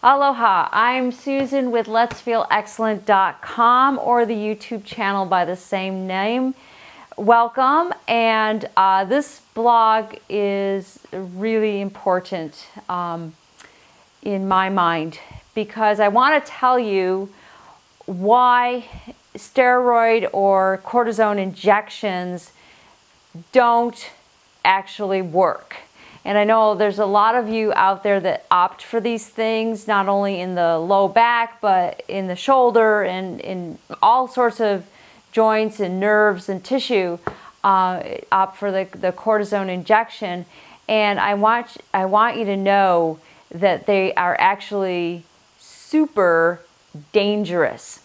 Aloha, I'm Susan with letsfeelexcellent.com or the YouTube channel by the same name. Welcome, and this blog is really important in my mind because I want to tell you why steroid or cortisone injections don't actually work. And I know there's a lot of you out there that opt for these things, not only in the low back, but in the shoulder and in all sorts of joints and nerves and tissue, opt for the cortisone injection. And I want you to know that they are actually super dangerous.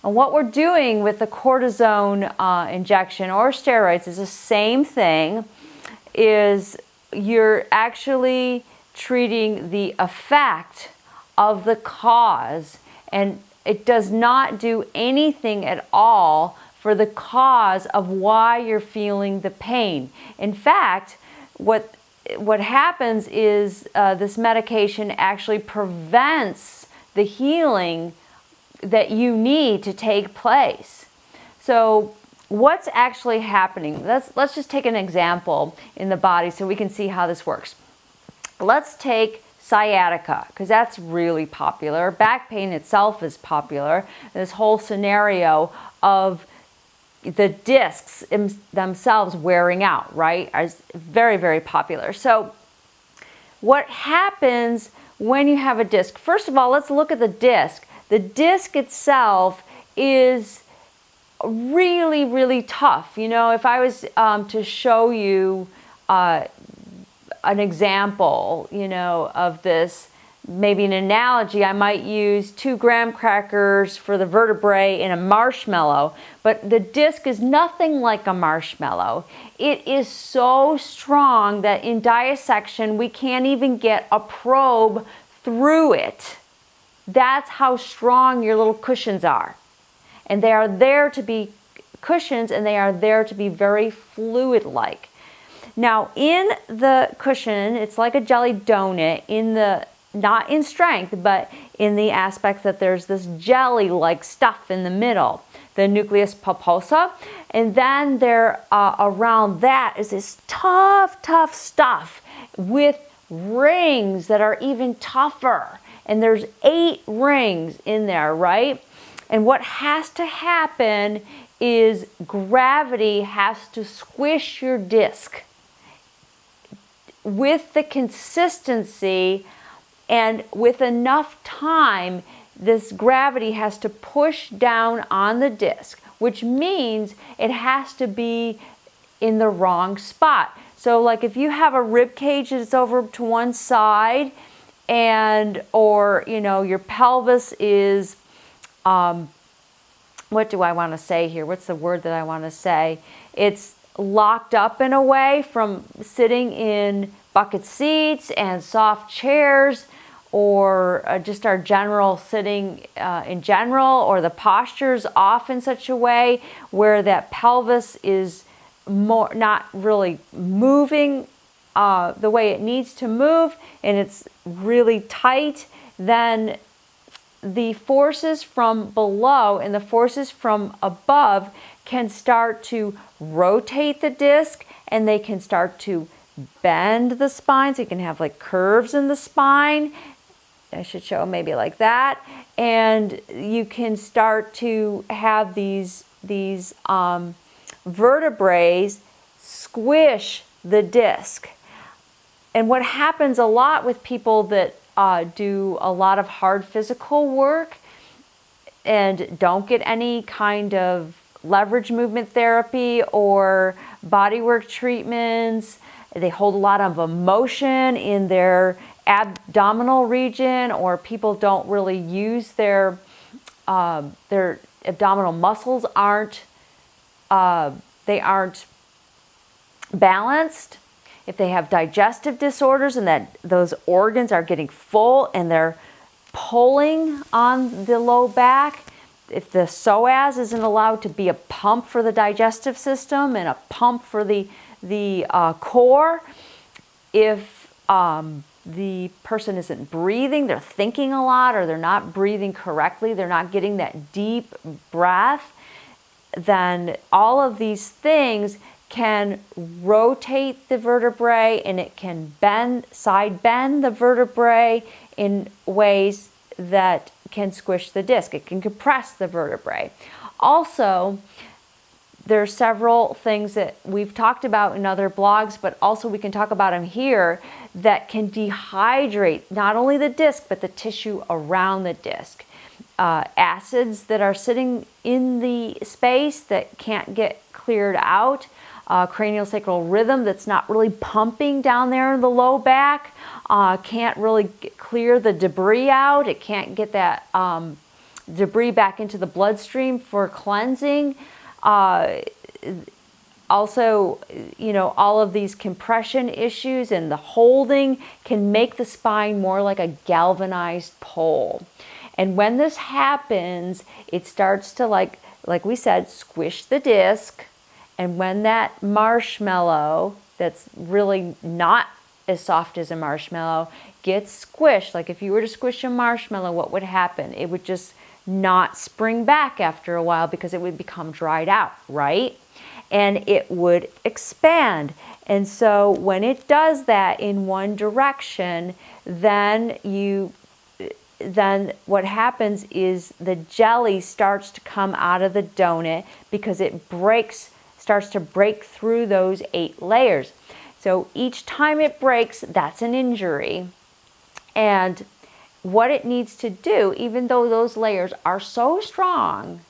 And what we're doing with the cortisone injection or steroids is the same thing, is you're actually treating the effect of the cause, and it does not do anything at all for the cause of why you're feeling the pain. In fact, what happens is this medication actually prevents the healing that you need to take place. So what's actually happening? Let's just take an example in the body so we can see how this works. Let's take sciatica, because that's really popular. Back pain itself is popular. This whole scenario of the discs themselves wearing out, right, is very, very popular. So what happens when you have a disc? First of all, let's look at the disc. The disc itself is really, really tough. You know, if I was to show you an example, you know, of this, maybe an analogy, I might use 2 graham crackers for the vertebrae in a marshmallow, but the disc is nothing like a marshmallow. It is so strong that in dissection we can't even get a probe through it. That's how strong your little cushions are. And they are there to be cushions, and they are there to be very fluid-like. Now, in the cushion, it's like a jelly donut, not in strength, but in the aspect that there's this jelly-like stuff in the middle, the nucleus pulposa. And then there, around that is this tough, tough stuff with rings that are even tougher. And there's 8 rings in there, right? And what has to happen is gravity has to squish your disc with the consistency, and with enough time, this gravity has to push down on the disc, which means it has to be in the wrong spot. So like if you have a rib cage that's over to one side, or you know, your pelvis is what do I want to say here? What's the word that I want to say? It's locked up in a way from sitting in bucket seats and soft chairs, or just our general sitting in general, or the posture's off in such a way where that pelvis is not really moving the way it needs to move, and it's really tight. Then the forces from below and the forces from above can start to rotate the disc, and they can start to bend the spine, so you can have like curves in the spine. I should show maybe like that. And you can start to have these vertebrae squish the disc. And what happens a lot with people that do a lot of hard physical work and don't get any kind of leverage movement therapy or bodywork treatments, they hold a lot of emotion in their abdominal region, or people don't really use their abdominal muscles aren't balanced. If they have digestive disorders and that those organs are getting full and they're pulling on the low back, if the psoas isn't allowed to be a pump for the digestive system and a pump for the core, if the person isn't breathing, they're thinking a lot, or they're not breathing correctly, they're not getting that deep breath, then all of these things can rotate the vertebrae, and it can side bend the vertebrae in ways that can squish the disc. It can compress the vertebrae. Also, there are several things that we've talked about in other blogs, but also we can talk about them here, that can dehydrate not only the disc, but the tissue around the disc. Acids that are sitting in the space that can't get cleared out, craniosacral rhythm that's not really pumping down there in the low back, can't really clear the debris out. It can't get that debris back into the bloodstream for cleansing. Also, all of these compression issues and the holding can make the spine more like a galvanized pole. And when this happens, it starts to, like we said, squish the disc. And when that marshmallow, that's really not as soft as a marshmallow, gets squished, like if you were to squish a marshmallow, what would happen? It would just not spring back after a while because it would become dried out, right? And it would expand. And so when it does that in one direction, then what happens is the jelly starts to come out of the donut because it starts to break through those 8 layers. So each time it breaks, that's an injury. And what it needs to do, even though those layers are so strong,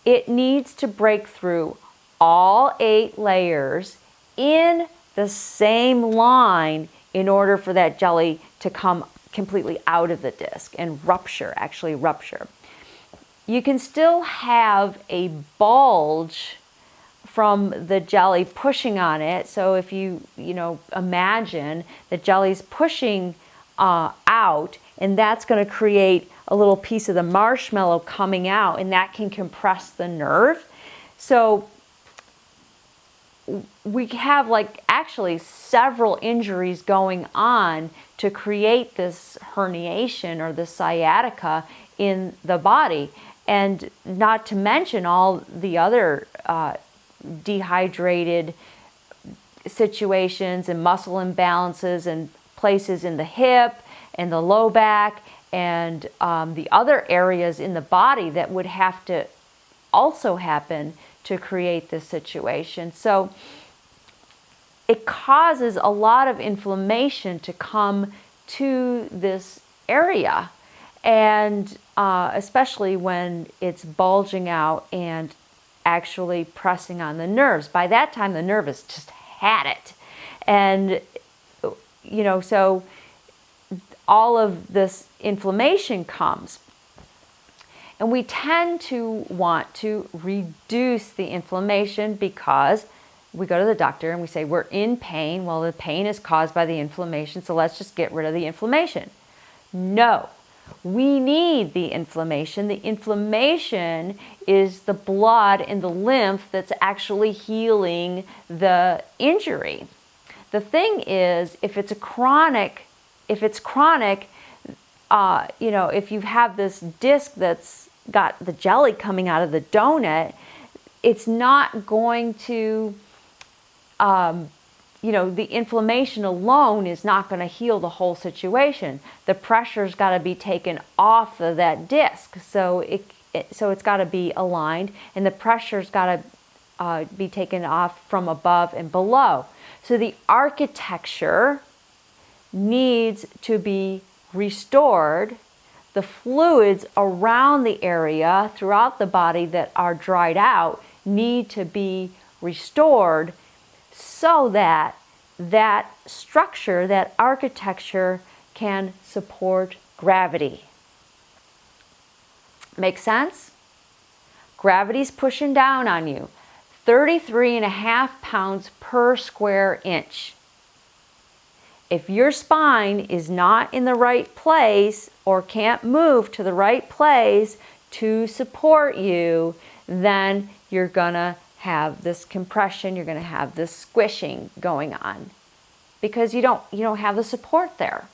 it needs to break through all 8 layers in the same line in order for that jelly to come completely out of the disc and actually rupture. You can still have a bulge from the jelly pushing on it. So if you imagine the jelly's pushing out, and that's going to create a little piece of the marshmallow coming out, and that can compress the nerve. So we have actually several injuries going on to create this herniation or the sciatica in the body, and not to mention all the other dehydrated situations and muscle imbalances and places in the hip and the low back and the other areas in the body that would have to also happen to create this situation. So it causes a lot of inflammation to come to this area, and especially when it's bulging out and actually pressing on the nerves. By that time, the nerve has just had it. And, so all of this inflammation comes. And we tend to want to reduce the inflammation because we go to the doctor and we say we're in pain. Well, the pain is caused by the inflammation, so let's just get rid of the inflammation. No, we need the inflammation. The inflammation is the blood and the lymph that's actually healing the injury. The thing is, if you have this disc that's got the jelly coming out of the donut, it's not going to, the inflammation alone is not going to heal the whole situation. The pressure's got to be taken off of that disc. So it's got to be aligned, and the pressure's got to be taken off from above and below. So the architecture needs to be restored. The fluids around the area throughout the body that are dried out need to be restored so that that structure, that architecture can support gravity. Make sense? Gravity's pushing down on you. 33.5 pounds per square inch. If your spine is not in the right place or can't move to the right place to support you, then you're gonna have this compression, you're gonna have this squishing going on because you don't have the support there.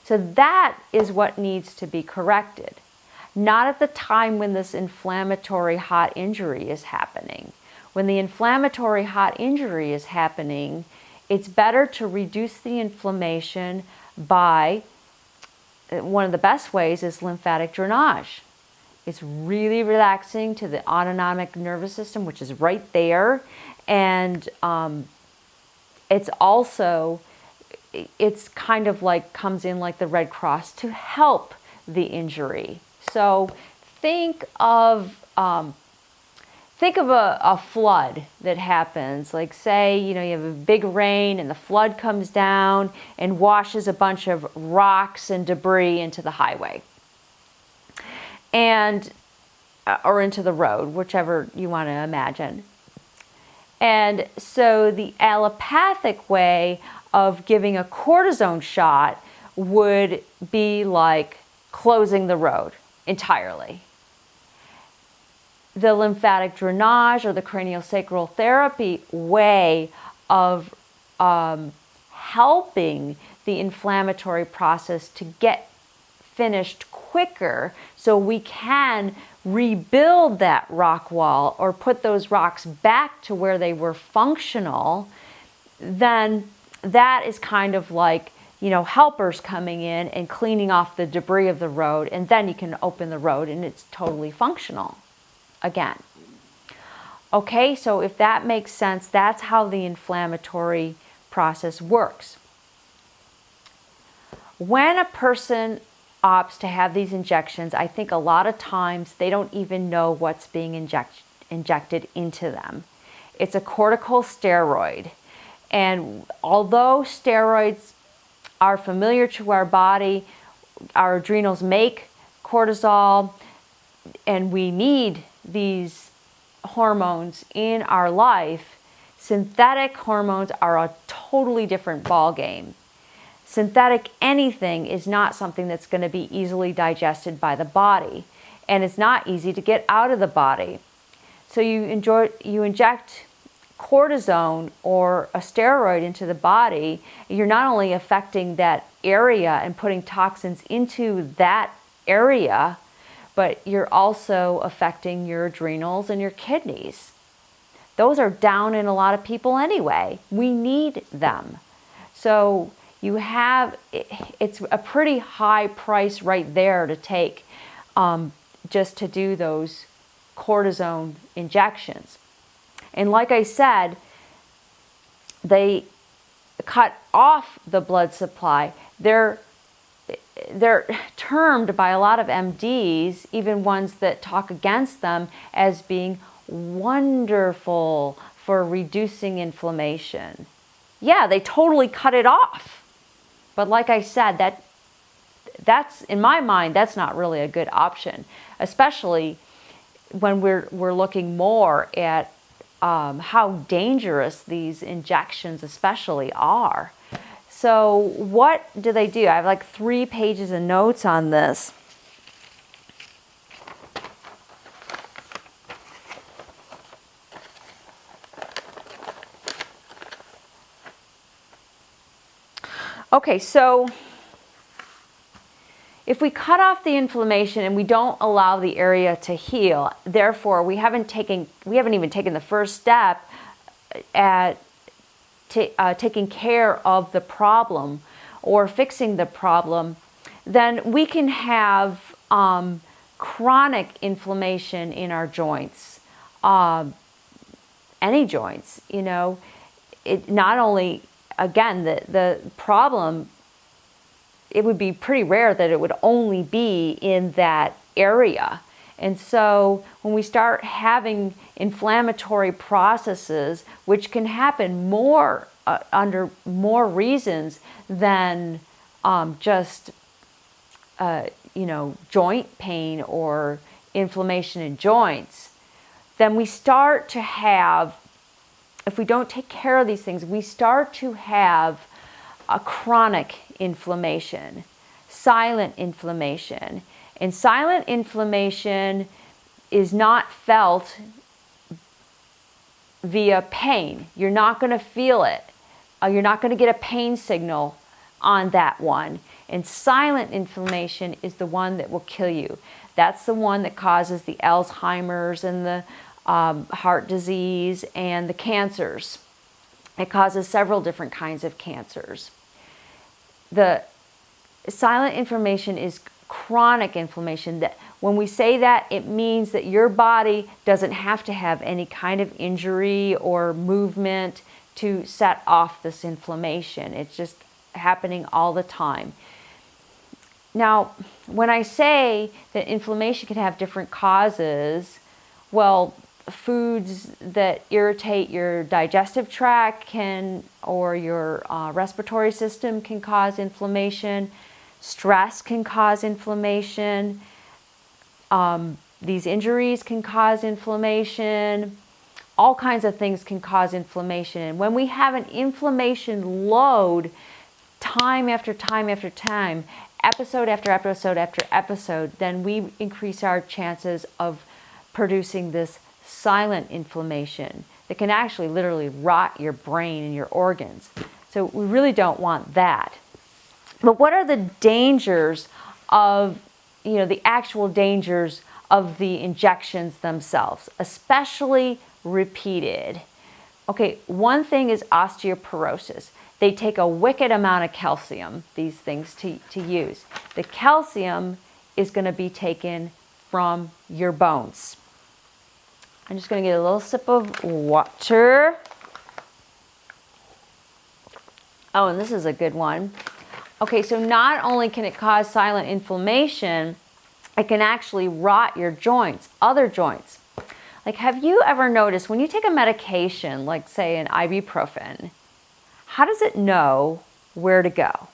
So that is what needs to be corrected. Not at the time when this inflammatory hot injury is happening. When the inflammatory hot injury is happening, it's better to reduce the inflammation by, one of the best ways is lymphatic drainage. It's really relaxing to the autonomic nervous system, which is right there. And it's also, it's kind of like comes in like the Red Cross to help the injury. So think of a flood that happens. Like say, you have a big rain and the flood comes down and washes a bunch of rocks and debris into the highway. And or into the road, whichever you want to imagine. And so the allopathic way of giving a cortisone shot would be like closing the road entirely. The lymphatic drainage or the craniosacral therapy way of helping the inflammatory process to get finished quicker so we can rebuild that rock wall or put those rocks back to where they were functional, then that is kind of like, helpers coming in and cleaning off the debris of the road, and then you can open the road and it's totally functional again. Okay, so if that makes sense, that's how the inflammatory process works. When a person opts to have these injections, I think a lot of times they don't even know what's being injected into them. It's a corticosteroid. And although steroids are familiar to our body, our adrenals make cortisol, and we need these hormones in our life, synthetic hormones are a totally different ballgame. Synthetic anything is not something that's going to be easily digested by the body, and it's not easy to get out of the body. So you inject cortisone or a steroid into the body, you're not only affecting that area and putting toxins into that area, but you're also affecting your adrenals and your kidneys. Those are down in a lot of people anyway. We need them. So it's a pretty high price right there to take just to do those cortisone injections. And like I said, they cut off the blood supply. They're termed by a lot of MDs, even ones that talk against them, as being wonderful for reducing inflammation. Yeah, they totally cut it off. But like I said, that's in my mind, that's not really a good option, especially when we're looking more at how dangerous these injections especially are. So what do they do? I have like 3 pages of notes on this. Okay, so if we cut off the inflammation and we don't allow the area to heal, therefore we haven't even taken the first step at taking care of the problem or fixing the problem, then we can have chronic inflammation in our joints, any joints. It not only, again, the problem, it would be pretty rare that it would only be in that area. And so when we start having inflammatory processes, which can happen more under more reasons than just joint pain or inflammation in joints, then we start to have, if we don't take care of these things, we start to have a chronic inflammation, silent inflammation. And silent inflammation is not felt via pain. You're not going to feel it. You're not going to get a pain signal on that one. And silent inflammation is the one that will kill you. That's the one that causes the Alzheimer's and the heart disease and the cancers. It causes several different kinds of cancers. The silent inflammation is chronic inflammation. That when we say that, it means that your body doesn't have to have any kind of injury or movement to set off this inflammation. It's just happening all the time. Now, when I say that inflammation can have different causes, well, foods that irritate your digestive tract can, or your respiratory system can cause inflammation. Stress can cause inflammation. These injuries can cause inflammation. All kinds of things can cause inflammation. And when we have an inflammation load, time after time after time, episode after episode after episode, then we increase our chances of producing this silent inflammation that can actually literally rot your brain and your organs. So we really don't want that. But what are the dangers of, the actual dangers of the injections themselves, especially repeated? Okay, one thing is osteoporosis. They take a wicked amount of calcium, these things, to use. The calcium is going to be taken from your bones. I'm just going to get a little sip of water. Oh, and this is a good one. Okay, so not only can it cause silent inflammation, it can actually rot your joints, other joints. Like, have you ever noticed when you take a medication, like say an ibuprofen, how does it know where to go?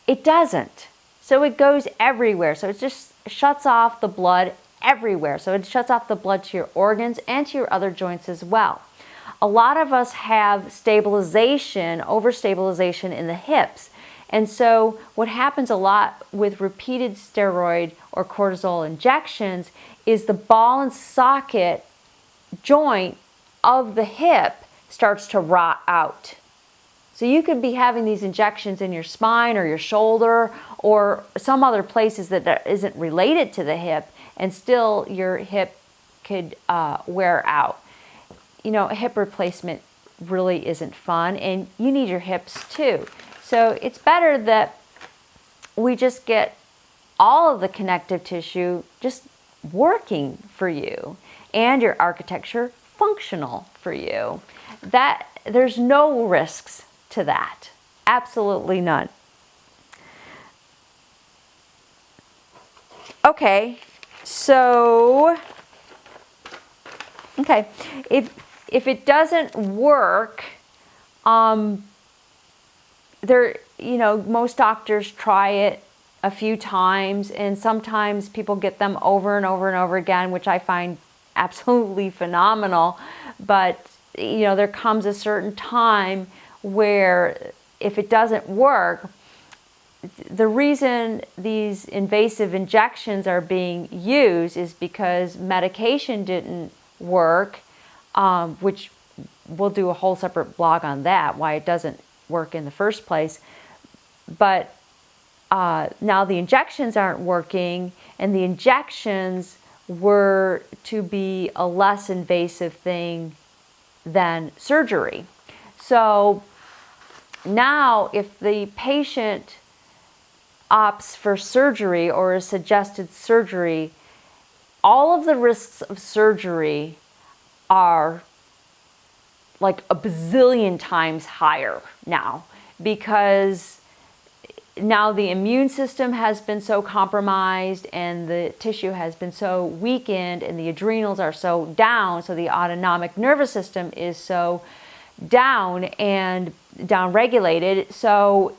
It doesn't. So it goes everywhere. So it just shuts off the blood everywhere. So it shuts off the blood to your organs and to your other joints as well. A lot of us have stabilization, overstabilization in the hips. And so what happens a lot with repeated steroid or cortisol injections is the ball and socket joint of the hip starts to rot out. So you could be having these injections in your spine or your shoulder or some other places that isn't related to the hip, and still your hip could wear out. Hip replacement really isn't fun, and you need your hips too. So it's better that we just get all of the connective tissue just working for you and your architecture functional for you. That there's no risks to that. Absolutely none. Okay, so if it doesn't work, most doctors try it a few times, and sometimes people get them over and over and over again, which I find absolutely phenomenal. But there comes a certain time where if it doesn't work, the reason these invasive injections are being used is because medication didn't work, which we'll do a whole separate blog on that, why it doesn't work in the first place. But now the injections aren't working, and the injections were to be a less invasive thing than surgery. So now if the patient opts for surgery or a suggested surgery, all of the risks of surgery are like a bazillion times higher now, because now the immune system has been so compromised and the tissue has been so weakened and the adrenals are so down, so the autonomic nervous system is so down and downregulated. So,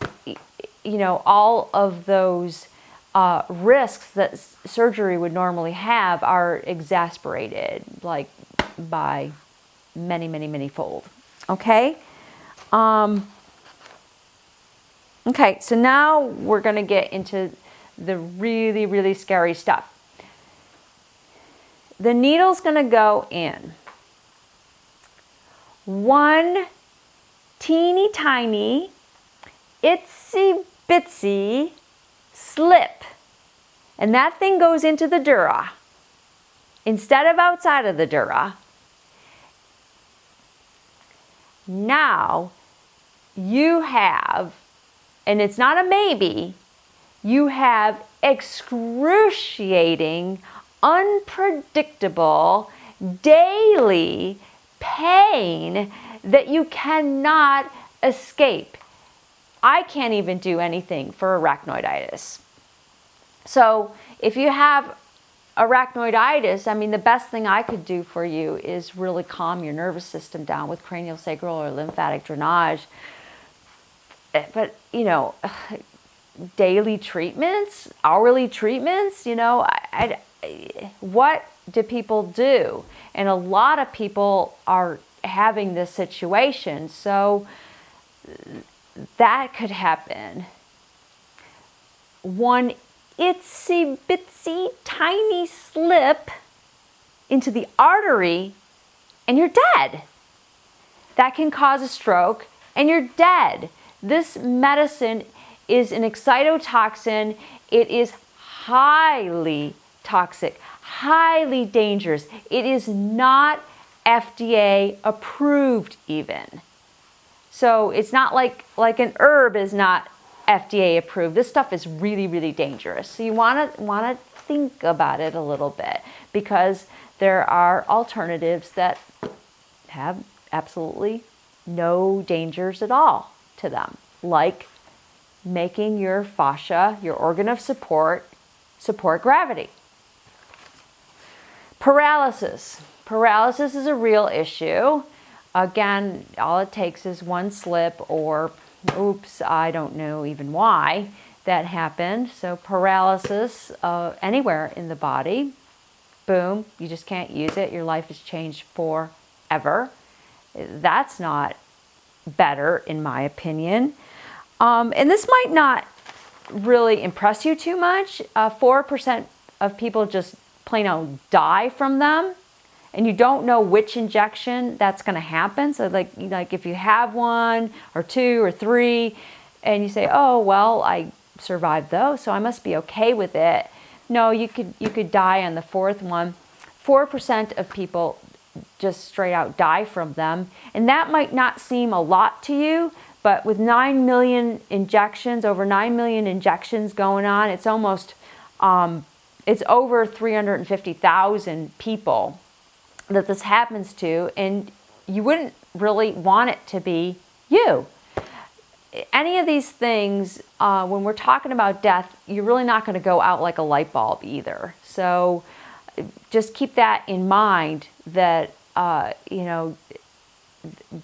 all of those risks that surgery would normally have are exasperated, like by many, many, many fold. Okay? Okay, so now we're going to get into the really, really scary stuff. The needle's going to go in. One teeny tiny, itsy bitsy slip. And that thing goes into the dura instead of outside of the dura. Now you have, and it's not a maybe, you have excruciating, unpredictable, daily pain that you cannot escape. I can't even do anything for arachnoiditis. So if you have arachnoiditis, I mean, the best thing I could do for you is really calm your nervous system down with craniosacral or lymphatic drainage. But, you know, daily treatments, hourly treatments, you know, what do people do? And a lot of people are having this situation. So that could happen. One itsy bitsy tiny slip into the artery and you're dead. That can cause a stroke and you're dead. This medicine is an excitotoxin. It is highly toxic, highly dangerous. It is not FDA approved even. So it's not like an herb is not FDA approved. This stuff is really, really dangerous. So you want to think about it a little bit, because there are alternatives that have absolutely no dangers at all to them, like making your fascia, your organ of support gravity. Paralysis. Paralysis is a real issue. Again, all it takes is one slip or oops, I don't know even why that happened. So paralysis anywhere in the body, boom, you just can't use it. Your life has changed forever. That's not better, in my opinion. And this might not really impress you too much. 4% of people just plain out die from them. And you don't know which injection that's going to happen. So like if you have one or two or three and you say, oh, well, I survived those, so I must be okay with it. No, you could die on the fourth one. 4% of people just straight out die from them. And that might not seem a lot to you, but with 9 million injections, over 9 million injections going on, it's almost, it's over 350,000 people that this happens to, and you wouldn't really want it to be you. Any of these things, when we're talking about death, you're really not going to go out like a light bulb either. So just keep that in mind, that you know,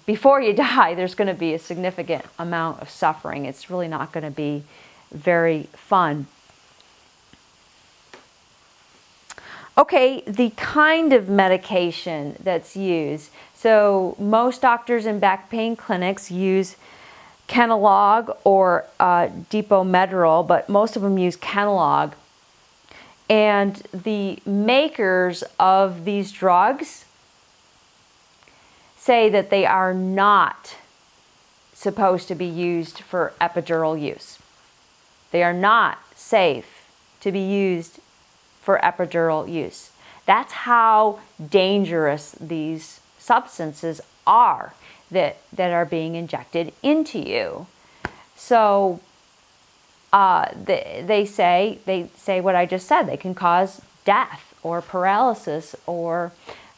before you die, there's going to be a significant amount of suffering. It's really not going to be very fun. Okay, the kind of medication that's used. So most doctors in back pain clinics use Kenalog or Depomedrol, but most of them use Kenalog. And the makers of these drugs say that they are not supposed to be used for epidural use. They are not safe to be used for epidural use. That's how dangerous these substances are that are being injected into you. So they say what I just said. They can cause death or paralysis or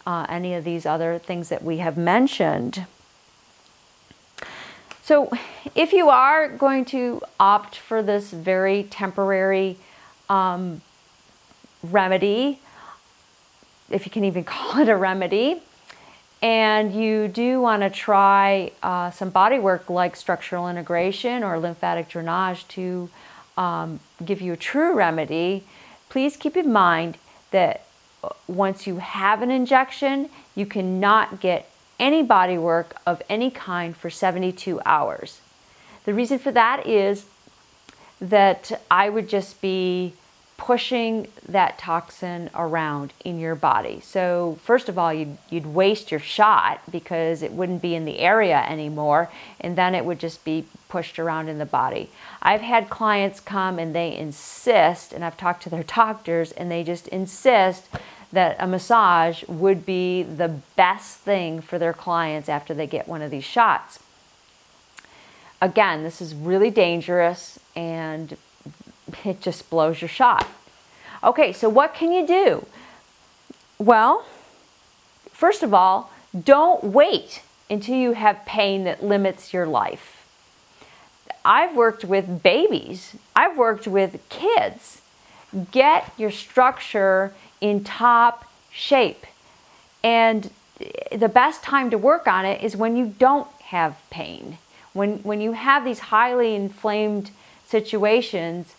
any of these other things that we have mentioned. So if you are going to opt for this very temporary remedy, if you can even call it a remedy, and you do want to try some body work like structural integration or lymphatic drainage to give you a true remedy, please keep in mind that once you have an injection, you cannot get any body work of any kind for 72 hours. The reason for that is that I would just be pushing that toxin around in your body. So first of all, you'd waste your shot because it wouldn't be in the area anymore, and then it would just be pushed around in the body. I've had clients come and they insist, and I've talked to their doctors, and they just insist that a massage would be the best thing for their clients after they get one of these shots. Again, this is really dangerous, and it just blows your shot. Okay, so what can you do? Well, first of all, don't wait until you have pain that limits your life. I've worked with babies. I've worked with kids. Get your structure in top shape. And the best time to work on it is when you don't have pain. When you have these highly inflamed situations,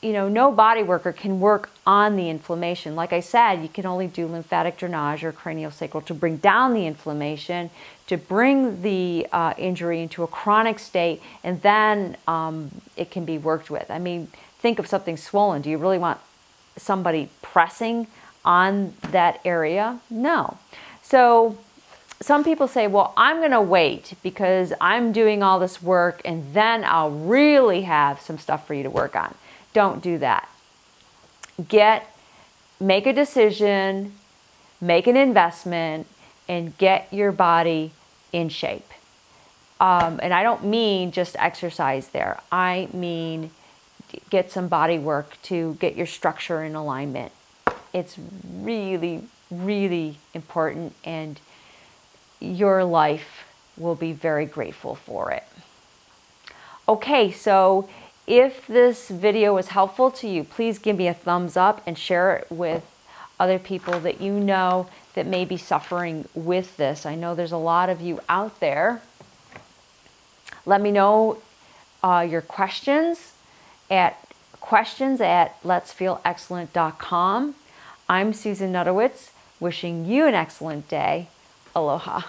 no body worker can work on the inflammation. Like I said, you can only do lymphatic drainage or craniosacral to bring down the inflammation, to bring the injury into a chronic state, and then it can be worked with. I mean, think of something swollen. Do you really want somebody pressing on that area? No. So some people say, well, I'm going to wait because I'm doing all this work and then I'll really have some stuff for you to work on. Don't do that. Make a decision, make an investment, and get your body in shape. And I don't mean just exercise there. I mean get some body work to get your structure in alignment. It's really, really important, and your life will be very grateful for it. Okay, so if this video was helpful to you, please give me a thumbs up and share it with other people that you know that may be suffering with this. I know there's a lot of you out there. Let me know your questions at letsfeelexcellent.com. I'm Susan Nutowitz, wishing you an excellent day. Aloha.